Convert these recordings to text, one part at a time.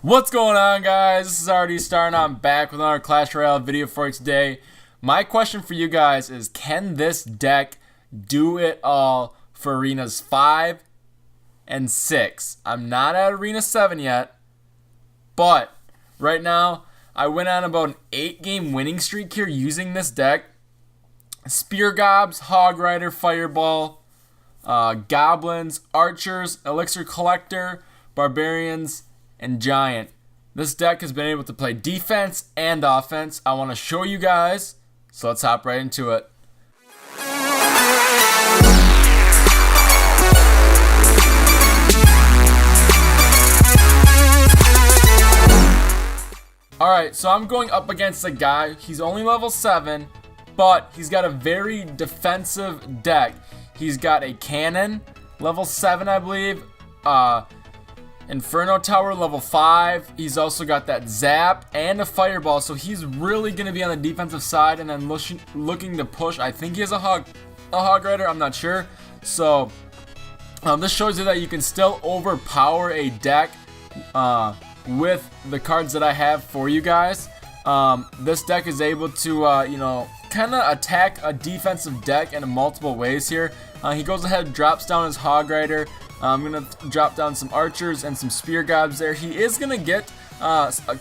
What's going on, guys? This is RDstar and I'm back with another Clash Royale video for you today. My question for you guys is, can this deck do it all for Arenas 5 and 6? I'm not at Arena 7 yet, but right now I went on about an 8-game winning streak here using this deck. Spear Gobs, Hog Rider, Fireball, Goblins, Archers, Elixir Collector, Barbarians, and Giant. This deck has been able to play defense and offense. I want to show you guys, so let's hop right into it. Alright, so I'm going up against a guy. He's only level 7, but he's got a very defensive deck. He's got a cannon, level 7 I believe, Inferno Tower level 5. He's also got that zap and a fireball, so he's really going to be on the defensive side and then looking to push. I think he has a hog rider, I'm not sure. So this shows you that you can still overpower a deck with the cards that I have for you guys. This deck is able to kind of attack a defensive deck in multiple ways here. He goes ahead, drops down his hog rider. I'm going to drop down some archers and some spear gobs there. He is going to get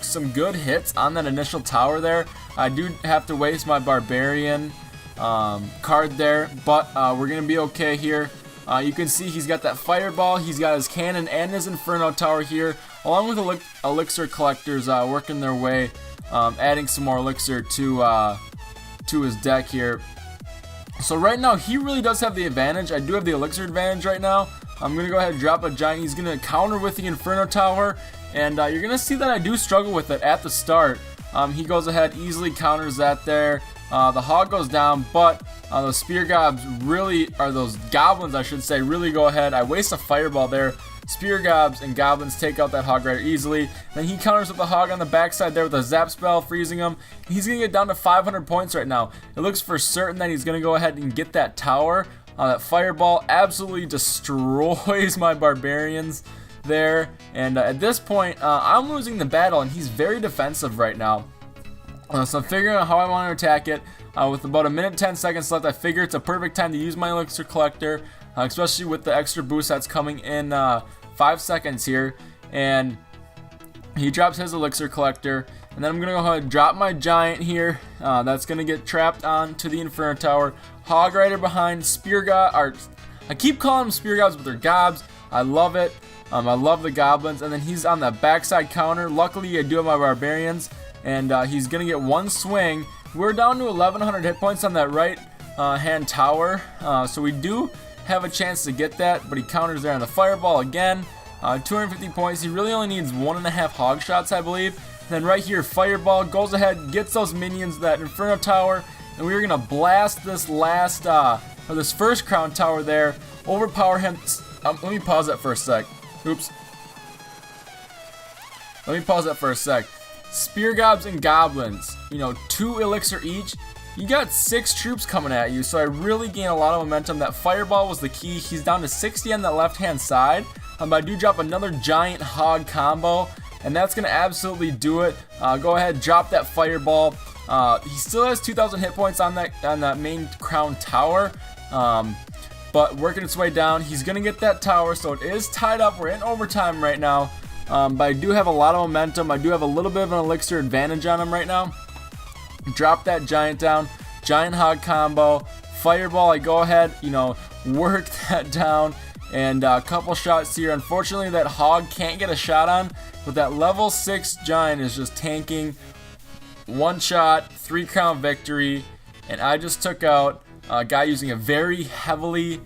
some good hits on that initial tower there. I do have to waste my barbarian card there, but we're going to be okay here. You can see he's got that fireball, he's got his cannon and his inferno tower here, along with elixir collectors working their way, adding some more elixir to his deck here. So right now he really does have the advantage. I do have the elixir advantage right now. I'm going to go ahead and drop a giant. He's going to counter with the Inferno Tower, and you're going to see that I do struggle with it at the start. He goes ahead, easily counters that there. The hog goes down, but the spear gobs really, or those goblins I should say, really go ahead. I waste a fireball there. Spear gobs and goblins take out that hog rider easily. Then he counters with the hog on the backside there with a zap spell, freezing him. He's going to get down to 500 points right now. It looks for certain that he's going to go ahead and get that tower. That fireball absolutely destroys my barbarians there, and at this point I'm losing the battle and he's very defensive right now. So I'm figuring out how I want to attack it. With about a minute 10 seconds left, I figure it's a perfect time to use my elixir collector, especially with the extra boost that's coming in 5 seconds here. And he drops his elixir collector, and then I'm going to go ahead and drop my giant here. That's going to get trapped onto the Inferno Tower. Hog Rider behind, Spear God, I keep calling them Spear Gods, but they're Gobs. I love it. I love the Goblins. And then he's on the backside counter. Luckily, I do have my Barbarians, and he's going to get one swing. We're down to 1,100 hit points on that right hand tower, so we do have a chance to get that, but he counters there on the Fireball again. 250 points. He really only needs 1.5 hog shots, I believe. Then right here, Fireball goes ahead, gets those minions, that Inferno Tower, and we're gonna blast this last, or this first crown tower there, overpower him. Let me pause that for a sec. Oops. Let me pause that for a sec. Spear Gobs and Goblins, 2 elixir each. You got 6 troops coming at you, so I really gain a lot of momentum. That Fireball was the key. He's down to 60 on that left-hand side. But I do drop another giant hog combo, and that's going to absolutely do it. Go ahead, drop that Fireball. He still has 2,000 hit points on that main crown tower, but working its way down. He's going to get that tower, so it is tied up. We're in overtime right now, but I do have a lot of momentum. I do have a little bit of an elixir advantage on him right now. Drop that giant down, giant hog combo, Fireball. I go ahead, work that down, and a couple shots here. Unfortunately, that hog can't get a shot on, but that level 6 giant is just tanking. One shot, 3 crown victory, and I just took out a guy using a very heavily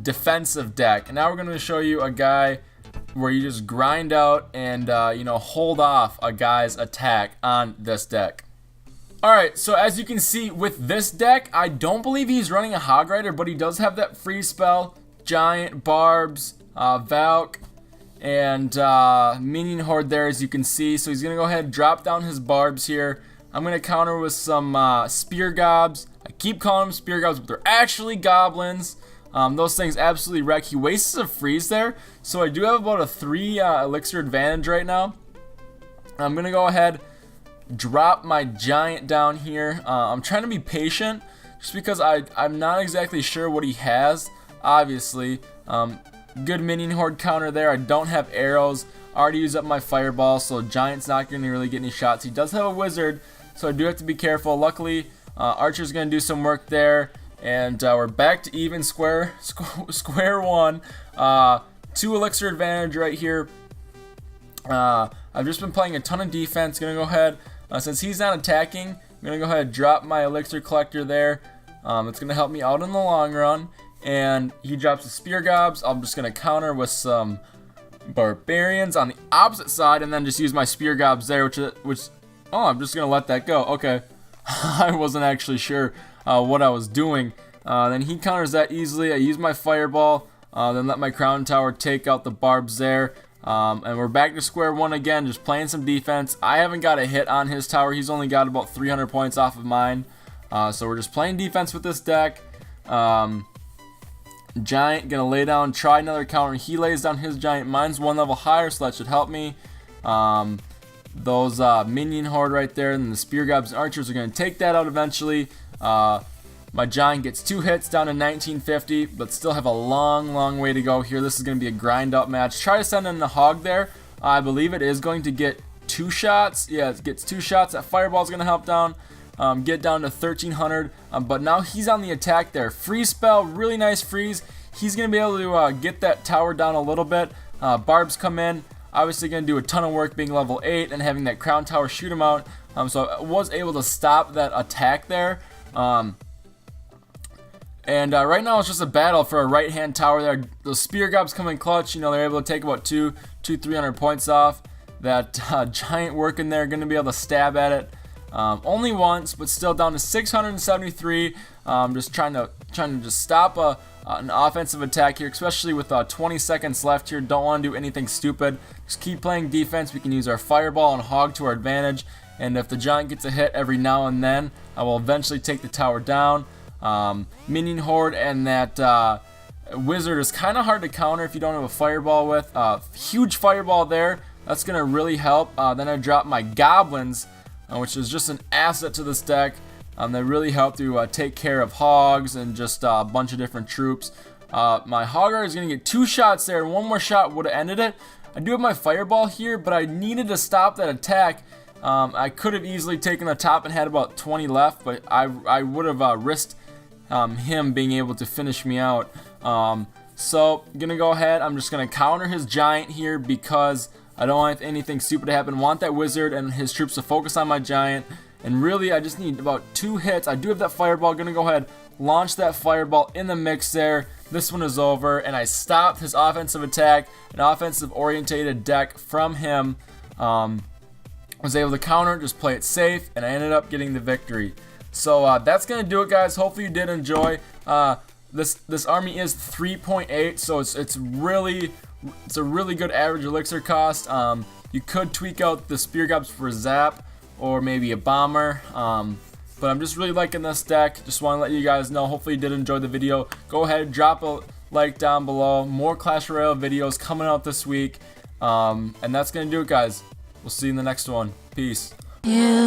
defensive deck. And now we're going to show you a guy where you just grind out and hold off a guy's attack on this deck. Alright, so as you can see with this deck, I don't believe he's running a Hog Rider, but he does have that freeze spell, Giant, Barbs, Valk, and Minion Horde there, as you can see. So he's going to go ahead and drop down his Barbs here. I'm going to counter with some Spear Gobs. I keep calling them Spear Gobs, but they're actually Goblins. Those things absolutely wreck. He wastes a freeze there, so I do have about a 3 elixir advantage right now. I'm gonna go ahead, drop my giant down here. I'm trying to be patient just because I'm not exactly sure what he has. Obviously, good minion horde counter there. I don't have arrows. Already used up my fireball, so giant's not gonna really get any shots. He does have a wizard, so I do have to be careful. Luckily, archer's gonna do some work there, and we're back to even square one. 2 elixir advantage right here. I've just been playing a ton of defense. Gonna go ahead, since he's not attacking, I'm gonna go ahead and drop my elixir collector there. It's gonna help me out in the long run. And he drops the spear gobs. I'm just gonna counter with some barbarians on the opposite side, and then just use my spear gobs there, which oh, I'm just gonna let that go. Okay. I wasn't actually sure what I was doing. Then he counters that easily. I use my fireball, then let my crown tower take out the barbs there. And we're back to square one again, just playing some defense. I haven't got a hit on his tower. He's only got about 300 points off of mine. So we're just playing defense with this deck. Giant gonna lay down, try another counter. He lays down his giant. Mine's 1 level higher, so that should help me. Those minion horde right there, and the spear gobs and archers are gonna take that out eventually. My giant gets 2 hits down to 1950, but still have a long way to go here. This is gonna be a grind up match. Try to send in the hog there. I believe it is going to get 2 shots. Yeah, it gets 2 shots. That fireball's gonna help down. Get down to 1300, but now he's on the attack there. Freeze spell, really nice freeze. He's going to be able to get that tower down a little bit. Barbs come in, obviously going to do a ton of work being level 8 and having that crown tower shoot him out. So I was able to stop that attack there. Right now it's just a battle for a right hand tower there. Those spear gobs come in clutch. You know, they're able to take about 300 points off. That giant work in there, going to be able to stab at it. Only once, but still down to 673. Just trying to just stop an offensive attack here, especially with 20 seconds left here. Don't want to do anything stupid. Just keep playing defense. We can use our fireball and hog to our advantage, and if the giant gets a hit every now and then, I will eventually take the tower down. Minion horde and that wizard is kind of hard to counter if you don't have a fireball with. Huge fireball there. That's gonna really help. Then I drop my goblins, which is just an asset to this deck. They really help to take care of hogs and just a bunch of different troops. My hogger is going to get 2 shots there, and 1 more shot would have ended it. I do have my fireball here, but I needed to stop that attack. I could have easily taken the top and had about 20 left, but I would have risked him being able to finish me out. So I'm going to go ahead. I'm just going to counter his giant here because I don't want anything stupid to happen. I want that wizard and his troops to focus on my giant. And really, I just need about 2 hits. I do have that fireball. Gonna go ahead, launch that fireball in the mix there. This one is over, and I stopped his offensive attack. An offensive orientated deck from him. Was able to counter, just play it safe, and I ended up getting the victory. So that's gonna do it, guys. Hopefully you did enjoy. This army is 3.8, so it's a really good average elixir cost. You could tweak out the spear gobs for zap or maybe a bomber, but I'm just really liking this deck. Just want to let you guys know. Hopefully you did enjoy the video. Go ahead, drop a like down below. More Clash Royale videos coming out this week, and that's gonna do it, guys. We'll see you in the next one. Peace. Yeah.